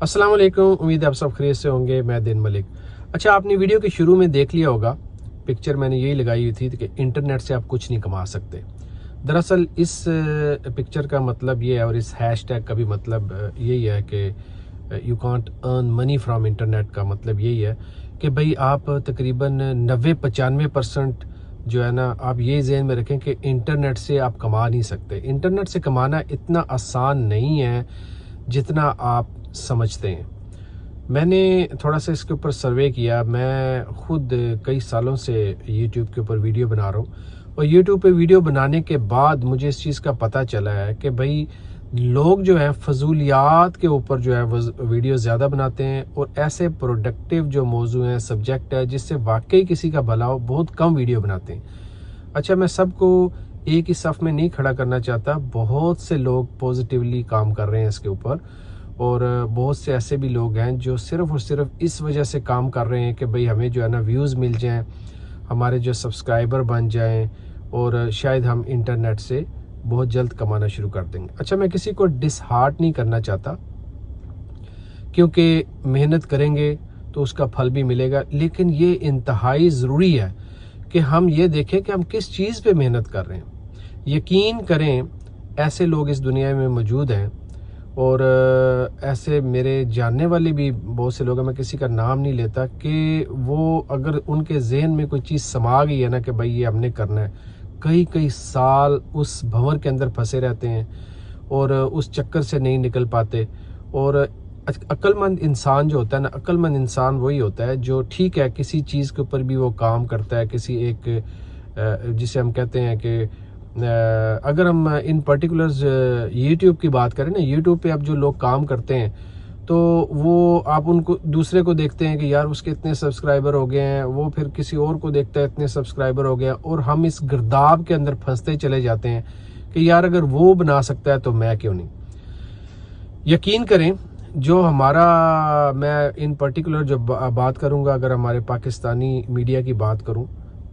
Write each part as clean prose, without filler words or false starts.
अस्सलाम वालेकुम। उम्मीद है आप सब खैरियत से होंगे। मैं दिन मलिक। अच्छा, आपने वीडियो के शुरू में देख लिया होगा, पिक्चर मैंने यही लगाई हुई थी कि इंटरनेट से आप कुछ नहीं कमा सकते। दरअसल इस पिक्चर का मतलब ये है और इस हैशटैग का भी मतलब यही है कि you can't earn money from internet. का मतलब यही है कि भाई आप तकरीबन 90-95% जो है ना, आप ये ज़हन में रखें कि इंटरनेट से आप कमा नहीं सकते। इंटरनेट से कमाना इतना आसान नहीं है जितना आप समझते हैं। मैंने थोड़ा सा इसके ऊपर सर्वे किया। मैं खुद कई सालों से यूट्यूब के ऊपर वीडियो बना रहा हूँ और यूट्यूब पे वीडियो बनाने के बाद मुझे इस चीज़ का पता चला है कि भाई लोग जो है फजूलियात के ऊपर जो है वीडियो ज़्यादा बनाते हैं और ऐसे प्रोडक्टिव जो मौजू हैं, सब्जेक्ट है जिससे वाकई किसी का भला हो, बहुत कम वीडियो बनाते हैं। अच्छा, मैं सबको एक ही सफ़ में नहीं खड़ा करना चाहता। बहुत से लोग पॉजिटिवली काम कर रहे हैं इसके ऊपर और बहुत से ऐसे भी लोग हैं जो सिर्फ़ और सिर्फ इस वजह से काम कर रहे हैं कि भाई हमें जो है ना व्यूज़ मिल जाएं, हमारे जो सब्सक्राइबर बन जाएं और शायद हम इंटरनेट से बहुत जल्द कमाना शुरू कर देंगे। अच्छा, मैं किसी को डिसहार्ट नहीं करना चाहता क्योंकि मेहनत करेंगे तो उसका फल भी मिलेगा, लेकिन ये इंतहाई ज़रूरी है कि हम ये देखें कि हम किस चीज़ पे मेहनत कर रहे हैं। यकीन करें, ऐसे लोग इस दुनिया में मौजूद हैं और ऐसे मेरे जानने वाले भी बहुत से लोग हैं, मैं किसी का नाम नहीं लेता, कि वो अगर उनके जहन में कोई चीज़ समा गई है ना कि भाई ये हमने करना है, कई कई साल उस भंवर के अंदर फंसे रहते हैं और उस चक्कर से नहीं निकल पाते। और अक्लमंद इंसान जो होता है ना, अक्लमंद इंसान वही होता है जो ठीक है किसी चीज़ के ऊपर भी वो काम करता है, किसी एक जिसे हम कहते हैं कि अगर हम इन पर्टिकुलर्स यूट्यूब की बात करें ना, यूट्यूब पे अब जो लोग काम करते हैं तो वो आप उनको दूसरे को देखते हैं कि यार उसके इतने सब्सक्राइबर हो गए हैं, वो फिर किसी और को देखता है इतने सब्सक्राइबर हो गए हैं, और हम इस गिरदाब के अंदर फंसते चले जाते हैं कि यार अगर वो बना सकता है तो मैं क्यों नहीं। यकीन करें, जो हमारा, मैं इन पर्टिकुलर जो बात करूंगा, अगर हमारे पाकिस्तानी मीडिया की बात करूं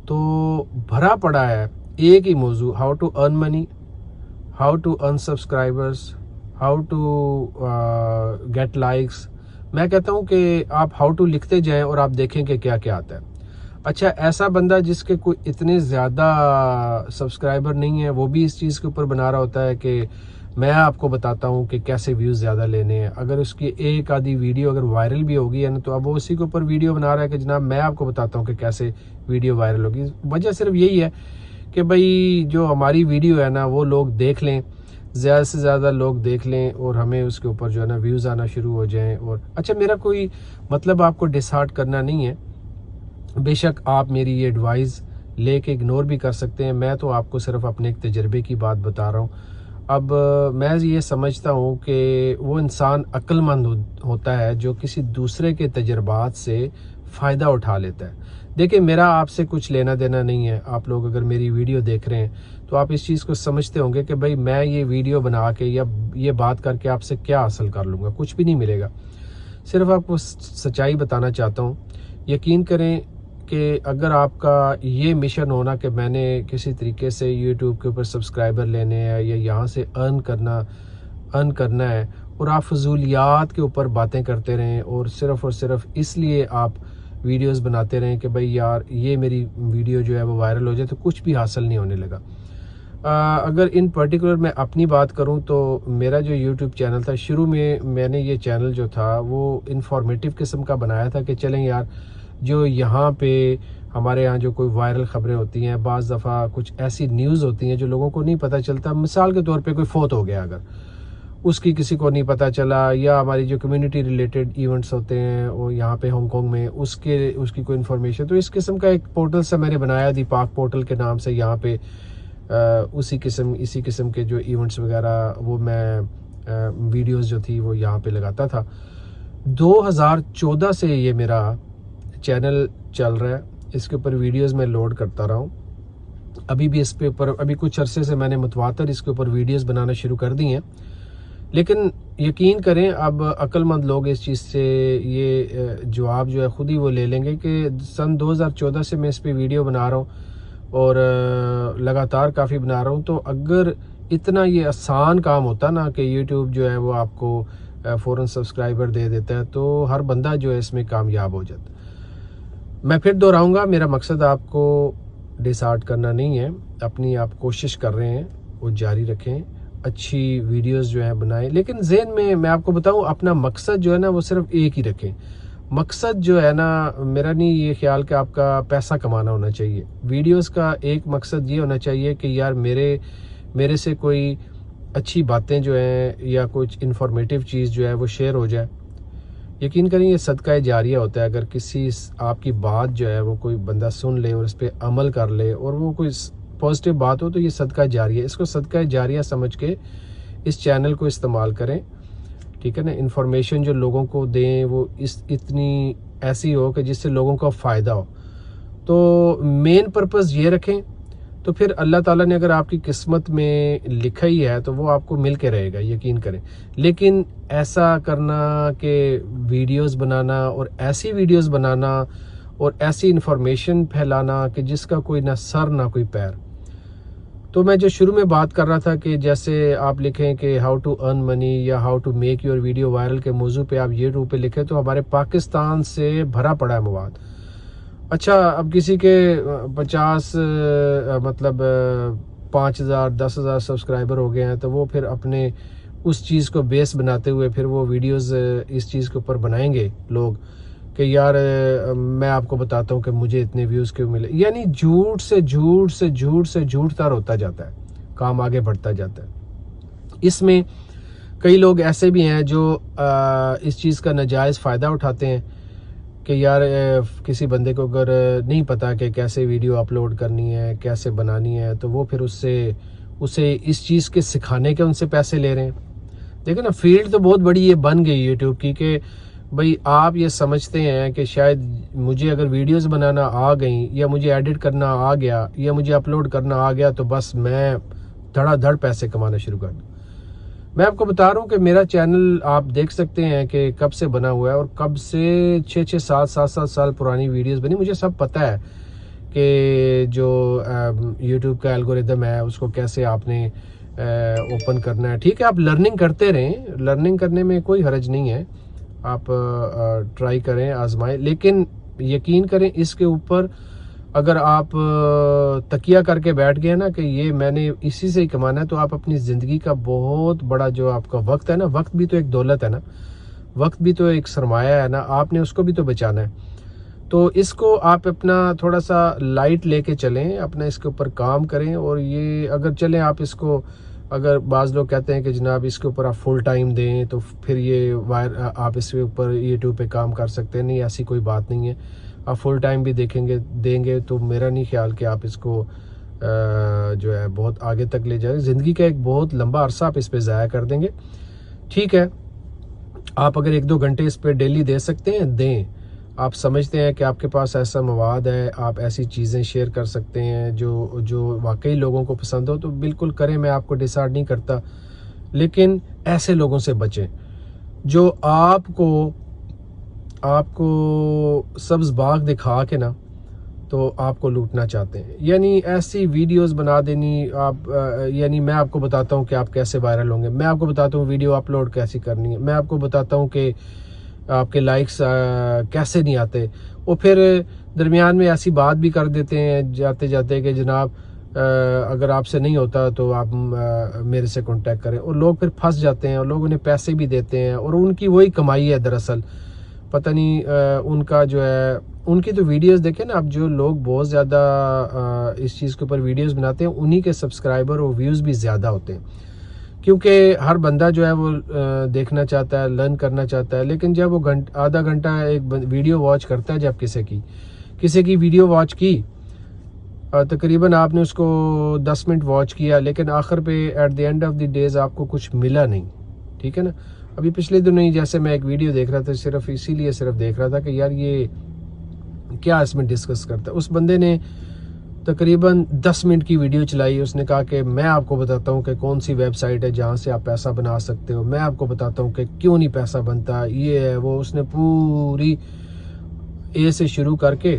तो भरा पड़ा है एक ही मौजू, how to earn money, how to earn subscribers, how to get likes. मैं कहता हूं कि आप हाउ टू लिखते जाएं और आप देखें कि क्या क्या आता है। अच्छा, ऐसा बंदा जिसके कोई इतने ज़्यादा सब्सक्राइबर नहीं है, वो भी इस चीज़ के ऊपर बना रहा होता है कि मैं आपको बताता हूं कि कैसे व्यूज़ ज़्यादा लेने हैं। अगर उसकी एक आधी वीडियो अगर वायरल भी होगी है ना, तो अब वो उसी के ऊपर वीडियो बना रहा है कि जनाब मैं आपको बताता हूं कि कैसे वीडियो वायरल होगी। वजह सिर्फ यही है कि भाई जो हमारी वीडियो है ना वो लोग देख लें, ज़्यादा से ज़्यादा लोग देख लें और हमें उसके ऊपर जो है ना व्यूज़ आना शुरू हो जाएं। और अच्छा, मेरा कोई मतलब आपको डिसहार्ट करना नहीं है, बेशक आप मेरी ये एडवाइस लेके इग्नोर भी कर सकते हैं। मैं तो आपको सिर्फ अपने एक तजर्बे की बात बता रहा हूँ। अब मैं ये समझता हूँ कि वो इंसान अक्लमंद होता है जो किसी दूसरे के तजर्बात से फ़ायदा उठा लेता है। देखिए, मेरा आपसे कुछ लेना देना नहीं है। आप लोग अगर मेरी वीडियो देख रहे हैं तो आप इस चीज़ को समझते होंगे कि भाई मैं ये वीडियो बना के या ये बात करके आपसे क्या हासिल कर लूँगा, कुछ भी नहीं मिलेगा। सिर्फ आपको सच्चाई बताना चाहता हूँ। यकीन करें कि अगर आपका ये मिशन होना कि मैंने किसी तरीके से यूट्यूब के ऊपर सब्सक्राइबर लेने हैं या यहाँ से अर्न करना है, और आप फजूलियात के ऊपर बातें करते रहें और सिर्फ इसलिए आप वीडियोस बनाते रहें कि भाई यार ये मेरी वीडियो जो है वो वायरल हो जाए, तो कुछ भी हासिल नहीं होने लगा। अगर इन पर्टिकुलर मैं अपनी बात करूं तो मेरा जो यूट्यूब चैनल था, शुरू में मैंने ये चैनल जो था वो इन्फॉर्मेटिव किस्म का बनाया था कि चलें यार, जो यहाँ पे हमारे यहाँ जो कोई वायरल ख़बरें होती हैं, बाज़ दफ़ा कुछ ऐसी न्यूज़ होती हैं जो लोगों को नहीं पता चलता। मिसाल के तौर पे कोई फ़ौत हो गया, अगर उसकी किसी को नहीं पता चला, या हमारी जो कम्युनिटी रिलेटेड इवेंट्स होते हैं वो यहाँ पे हांगकांग में, उसकी कोई इन्फॉर्मेशन, तो इस किस्म का एक पोर्टल सा मैंने बनाया, दीपाक पोर्टल के नाम से। यहाँ पे इसी किस्म के जो इवेंट्स वगैरह वो मैं वीडियोस जो थी वो यहाँ पे लगाता था। 2014 से ये मेरा चैनल चल रहा है, इसके ऊपर वीडियोस मैं लोड करता रहा हूँ। अभी भी इस पे ऊपर, अभी कुछ अरसे से मैंने मुतवातर इसके ऊपर वीडियोस बनाना शुरू कर दी हैं, लेकिन यकीन करें अब अक्लमंद लोग इस चीज़ से ये जवाब जो है ख़ुद ही वो ले लेंगे कि सन 2014 से मैं इस पे वीडियो बना रहा हूँ और लगातार काफ़ी बना रहा हूँ। तो अगर इतना ये आसान काम होता ना कि यूट्यूब जो है वो आपको फ़ौरन सब्सक्राइबर दे देता है, तो हर बंदा जो है इसमें कामयाब हो जाता है। मैं फिर दोहराऊंगा, मेरा मकसद आपको डिसहार्ट करना नहीं है, अपनी आप कोशिश कर रहे हैं वो जारी रखें, अच्छी वीडियोस जो है बनाएं, लेकिन ज़हन में मैं आपको बताऊं अपना मकसद जो है ना वो सिर्फ एक ही रखें। मकसद जो है ना, मेरा नहीं ये ख्याल कि आपका पैसा कमाना होना चाहिए। वीडियोस का एक मकसद ये होना चाहिए कि यार मेरे से कोई अच्छी बातें जो हैं या कुछ इन्फॉर्मेटिव चीज़ जो है वो शेयर हो जाए। यकीन करें ये सदका जारिया होता है। अगर किसी आपकी बात जो है वो कोई बंदा सुन ले और इस पर अमल कर ले और वो कोई पॉजिटिव बात हो, तो ये सदका जारिया, इसको सदका जारिया समझ के इस चैनल को इस्तेमाल करें, ठीक है ना। इन्फॉर्मेशन जो लोगों को दें वो इतनी ऐसी हो कि जिससे लोगों को फ़ायदा हो। तो मेन पर्पस ये रखें, तो फिर अल्लाह ताला ने अगर आपकी किस्मत में लिखा ही है तो वो आपको मिल के रहेगा, यकीन करें। लेकिन ऐसा करना कि वीडियोस बनाना और ऐसी वीडियोस बनाना और ऐसी इन्फॉर्मेशन फैलाना कि जिसका कोई ना सर ना कोई पैर। तो मैं जो शुरू में बात कर रहा था कि जैसे आप लिखें कि हाउ टू अर्न मनी या how to make your video viral के मौजू पे आप यूट्यूब पे लिखें, तो हमारे पाकिस्तान से भरा पड़ा है मवाद। अच्छा, अब किसी के 50 मतलब 5,000 10,000 सब्सक्राइबर हो गए हैं, तो वो फिर अपने उस चीज़ को बेस बनाते हुए फिर वो वीडियोस इस चीज़ के ऊपर बनाएंगे लोग कि यार मैं आपको बताता हूँ कि मुझे इतने व्यूज़ क्यों मिले। यानी झूठ से झूठ से झूठ से झूठतार होता जाता है, काम आगे बढ़ता जाता है। इसमें कई लोग ऐसे भी हैं जो इस चीज़ का नाजायज़ फ़ायदा उठाते हैं कि यार किसी बंदे को अगर नहीं पता कि कैसे वीडियो अपलोड करनी है, कैसे बनानी है, तो वो फिर उसे इस चीज़ के सिखाने के उनसे पैसे ले रहे हैं। देखो ना, फील्ड तो बहुत बड़ी ये बन गई यूट्यूब की कि भाई आप ये समझते हैं कि शायद मुझे अगर वीडियोस बनाना आ गई या मुझे एडिट करना आ गया या मुझे अपलोड करना आ गया तो बस मैं धड़ाधड़ पैसे कमाना शुरू कर दूँ। मैं आपको बता रहा हूँ कि मेरा चैनल आप देख सकते हैं कि कब से बना हुआ है और कब से 6-6 7-7 साल पुरानी वीडियोस बनी। मुझे सब पता है कि जो यूट्यूब का एल्गोरिदम है उसको कैसे आपने ओपन करना है। ठीक है, आप लर्निंग करते रहें, लर्निंग करने में कोई हर्ज नहीं है, आप ट्राई करें, आजमाएं, लेकिन यकीन करें इसके ऊपर अगर आप तकिया करके बैठ गए ना कि ये मैंने इसी से ही कमाना है, तो आप अपनी ज़िंदगी का बहुत बड़ा जो आपका वक्त है ना, वक्त भी तो एक दौलत है ना, वक्त भी तो एक सरमाया है ना, आपने उसको भी तो बचाना है। तो इसको आप अपना थोड़ा सा लाइट लेके चलें, अपना इसके ऊपर काम करें। और ये अगर चलें आप इसको, अगर बाज़ लोग कहते हैं कि जनाब इसके ऊपर आप फुल टाइम दें तो फिर ये आप इसके ऊपर यूट्यूब पे काम कर सकते हैं, नहीं ऐसी कोई बात नहीं है। आप फुल टाइम भी देंगे तो मेरा नहीं ख्याल कि आप इसको जो है बहुत आगे तक ले जाएंगे। ज़िंदगी का एक बहुत लंबा अरसा आप इस पे ज़ाया कर देंगे। ठीक है, आप अगर 1-2 घंटे इस पे डेली दे सकते हैं, दें। आप समझते हैं कि आपके पास ऐसा मवाद है, आप ऐसी चीज़ें शेयर कर सकते हैं जो वाकई लोगों को पसंद हो, तो बिल्कुल करें, मैं आपको डिसाइड नहीं करता। लेकिन ऐसे लोगों से बचें जो आपको सब्ज़ बाग दिखा के ना तो आपको लूटना चाहते हैं। यानी ऐसी वीडियोस बना देनी आप यानी मैं आपको बताता हूँ कि आप कैसे वायरल होंगे, मैं आपको बताता हूँ वीडियो अपलोड कैसे करनी है, मैं आपको बताता हूँ कि आपके लाइक्स कैसे नहीं आते। और फिर दरमियान में ऐसी बात भी कर देते हैं जाते जाते कि जनाब अगर आपसे नहीं होता तो आप मेरे से कांटेक्ट करें, और लोग फिर फंस जाते हैं और लोग उन्हें पैसे भी देते हैं और उनकी वही कमाई है दरअसल। पता नहीं उनका जो है, उनकी तो वीडियोस देखें ना आप, जो लोग बहुत ज़्यादा इस चीज़ के ऊपर वीडियोस बनाते हैं उन्हीं के सब्सक्राइबर और व्यूज़ भी ज़्यादा होते हैं, क्योंकि हर बंदा जो है वो देखना चाहता है, लर्न करना चाहता है। लेकिन जब वो आधा घंटा एक वीडियो वॉच करता है, जब किसी की वीडियो वॉच की, तकरीबन आपने उसको 10 मिनट वॉच किया, लेकिन आखिर पे at the end of the days आपको कुछ मिला नहीं, ठीक है ना। अभी पिछले दिनों ही जैसे मैं एक वीडियो देख रहा था, सिर्फ देख रहा था कि यार ये क्या इसमें डिस्कस करता है। उस बंदे ने तकरीबन 10 मिनट की वीडियो चलाई। उसने कहा कि मैं आपको बताता हूँ कि कौन सी वेबसाइट है जहाँ से आप पैसा बना सकते हो, मैं आपको बताता हूँ कि क्यों नहीं पैसा बनता, ये है वो। उसने पूरी ए से शुरू करके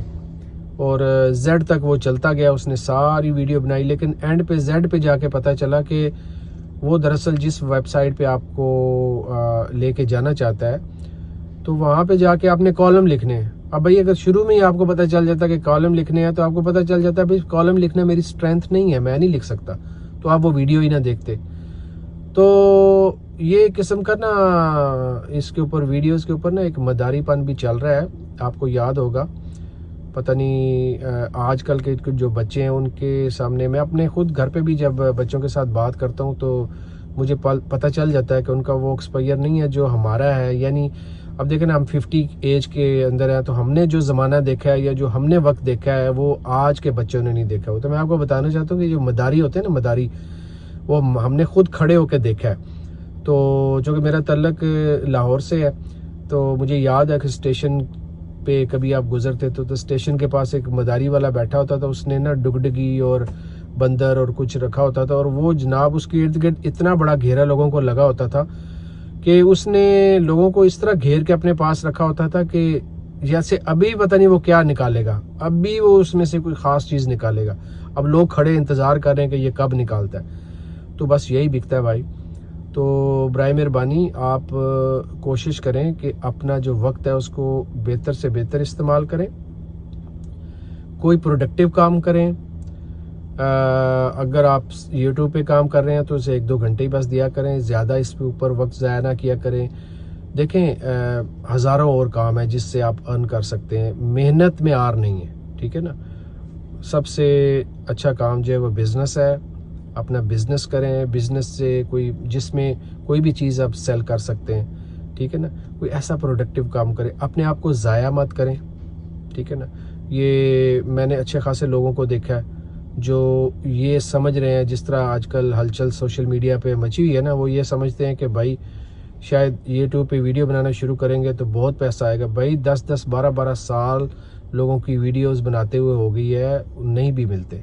और जेड तक वो चलता गया, उसने सारी वीडियो बनाई, लेकिन एंड पे जेड पे जाके पता चला कि वो दरअसल जिस वेबसाइट पे आपको लेके जाना चाहता है, तो वहाँ पे जाके आपने कॉलम लिखने हैं। अब भाई अगर शुरू में ही आपको पता चल जाता है कि कॉलम लिखने हैं, तो आपको पता चल जाता है भाई कॉलम लिखना मेरी स्ट्रेंथ नहीं है, मैं नहीं लिख सकता, तो आप वो वीडियो ही ना देखते। तो ये किस्म का ना इसके ऊपर वीडियोस के ऊपर ना एक मदारीपन भी चल रहा है। आपको याद होगा, पता नहीं आजकल के जो बच्चे हैं उनके सामने, मैं अपने खुद घर पे भी जब बच्चों के साथ बात करता हूँ तो मुझे पता चल जाता है कि उनका वो एक्सपायर नहीं है जो हमारा है। यानी अब देखें ना, हम 50 एज के अंदर हैं, तो हमने जो ज़माना देखा है या जो हमने वक्त देखा है वो आज के बच्चों ने नहीं देखा हो। तो मैं आपको बताना चाहता हूँ कि जो मदारी होते हैं ना, मदारी, वो हमने खुद खड़े होकर देखा है। तो जो कि मेरा तल्लक लाहौर से है, तो मुझे याद है कि स्टेशन पे कभी आप गुजरते तो स्टेशन के पास एक मदारी वाला बैठा होता था, उसने ना डुगडगी और बंदर और कुछ रखा होता था, और वो जनाब उसके इर्द गिर्द इतना बड़ा घेरा लोगों को लगा होता था कि उसने लोगों को इस तरह घेर के अपने पास रखा होता था कि जैसे अभी पता नहीं वो क्या निकालेगा, अभी वो उसमें से कोई ख़ास चीज़ निकालेगा। अब लोग खड़े इंतज़ार कर रहे हैं कि ये कब निकालता है। तो बस यही बिकता है भाई। तो बराए मेहरबानी आप कोशिश करें कि अपना जो वक्त है उसको बेहतर से बेहतर इस्तेमाल करें, कोई प्रोडक्टिव काम करें। अगर आप YouTube पे काम कर रहे हैं तो उसे 1-2 घंटे ही बस दिया करें, ज़्यादा इस पे ऊपर वक्त ज़ाया ना किया करें। देखें हज़ारों और काम है जिससे आप अर्न कर सकते हैं, मेहनत में आर नहीं है, ठीक है ना। सबसे अच्छा काम जो है वो बिज़नेस है, अपना बिज़नेस करें। बिज़नेस से कोई जिसमें कोई भी चीज़ आप सेल कर सकते हैं, ठीक है ना। कोई ऐसा प्रोडक्टिव काम करें, अपने आप को ज़ाया मत करें, ठीक है ना। ये मैंने अच्छे खासे लोगों को देखा है जो ये समझ रहे हैं, जिस तरह आजकल हलचल सोशल मीडिया पे मची हुई है ना, वो ये समझते हैं कि भाई शायद यूट्यूब पे वीडियो बनाना शुरू करेंगे तो बहुत पैसा आएगा। भाई 10-10, 12-12 साल लोगों की वीडियोस बनाते हुए हो गई है, नहीं भी मिलते,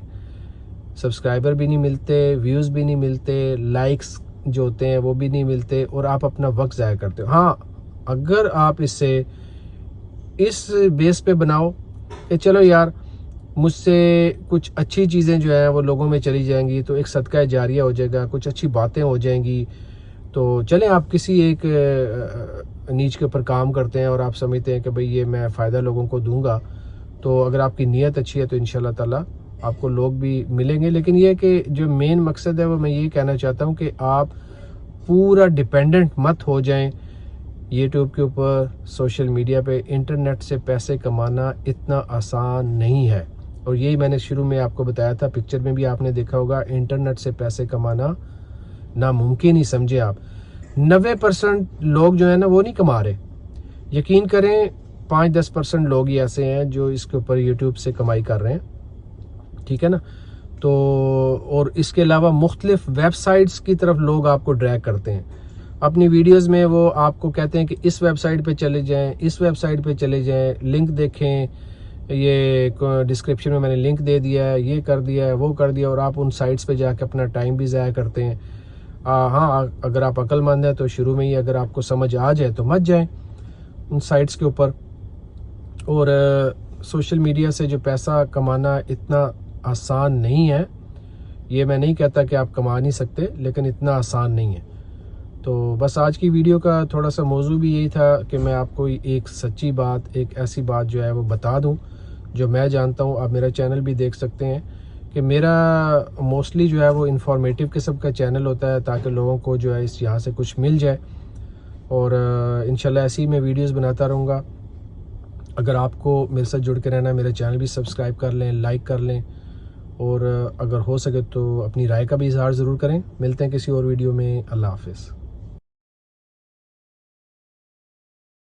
सब्सक्राइबर भी नहीं मिलते, व्यूज़ भी नहीं मिलते, लाइक्स जो होते हैं वो भी नहीं मिलते, और आप अपना वक्त ज़ाया करते हो। हाँ, अगर आप इससे इस बेस पे बनाओ कि चलो यार मुझसे कुछ अच्छी चीज़ें जो हैं वो लोगों में चली जाएंगी, तो एक सदका जारिया हो जाएगा, कुछ अच्छी बातें हो जाएंगी। तो चलें, आप किसी एक नीच के ऊपर काम करते हैं और आप समझते हैं कि भाई ये मैं फ़ायदा लोगों को दूंगा, तो अगर आपकी नीयत अच्छी है तो इंशाल्लाह ताला आपको लोग भी मिलेंगे। लेकिन ये कि जो मेन मकसद है वो मैं ये कहना चाहता हूँ कि आप पूरा डिपेंडेंट मत हो जाएं यूट्यूब के ऊपर, सोशल मीडिया पे। इंटरनेट से पैसे कमाना इतना आसान नहीं है, और यही मैंने शुरू में आपको बताया था, पिक्चर में भी आपने देखा होगा, इंटरनेट से पैसे कमाना नामुमकिन ही समझे आप। 90% लोग जो है ना वो नहीं कमा रहे, यकीन करें 5-10% लोग ही ऐसे हैं जो इसके ऊपर यूट्यूब से कमाई कर रहे हैं, ठीक है ना। तो और इसके अलावा मुख्तलिफ वेबसाइट्स की तरफ लोग आपको ड्रैग करते हैं अपनी वीडियोस में। वो आपको कहते हैं कि इस वेबसाइट पे चले जाएं, इस वेबसाइट पे चले जाएं, लिंक देखें, ये डिस्क्रिप्शन में मैंने लिंक दे दिया है, ये कर दिया है, वो कर दिया, और आप उन साइट्स पे जाके अपना टाइम भी ज़ाया करते हैं। हाँ, अगर आप अक्लमंद हैं तो शुरू में ही अगर आपको समझ आ जाए तो मत जाएं उन साइट्स के ऊपर। और सोशल मीडिया से जो पैसा कमाना इतना आसान नहीं है, ये मैं नहीं कहता कि आप कमा नहीं सकते, लेकिन इतना आसान नहीं है। तो बस आज की वीडियो का थोड़ा सा मौजू भी यही था कि मैं आपको एक सच्ची बात, एक ऐसी बात जो है वो बता दूं जो मैं जानता हूं। आप मेरा चैनल भी देख सकते हैं कि मेरा मोस्टली जो है वो इंफॉर्मेटिव किस्म का चैनल होता है, ताकि लोगों को जो है इस यहाँ से कुछ मिल जाए। और इंशाल्लाह ऐसी ही मैं वीडियोस बनाता रहूँगा। अगर आपको मेरे साथ जुड़ के रहना है, मेरा चैनल भी सब्सक्राइब कर लें, लाइक कर लें, और अगर हो सके तो अपनी राय का भी इजहार ज़रूर करें। मिलते हैं किसी और वीडियो में। अल्लाह हाफिज़।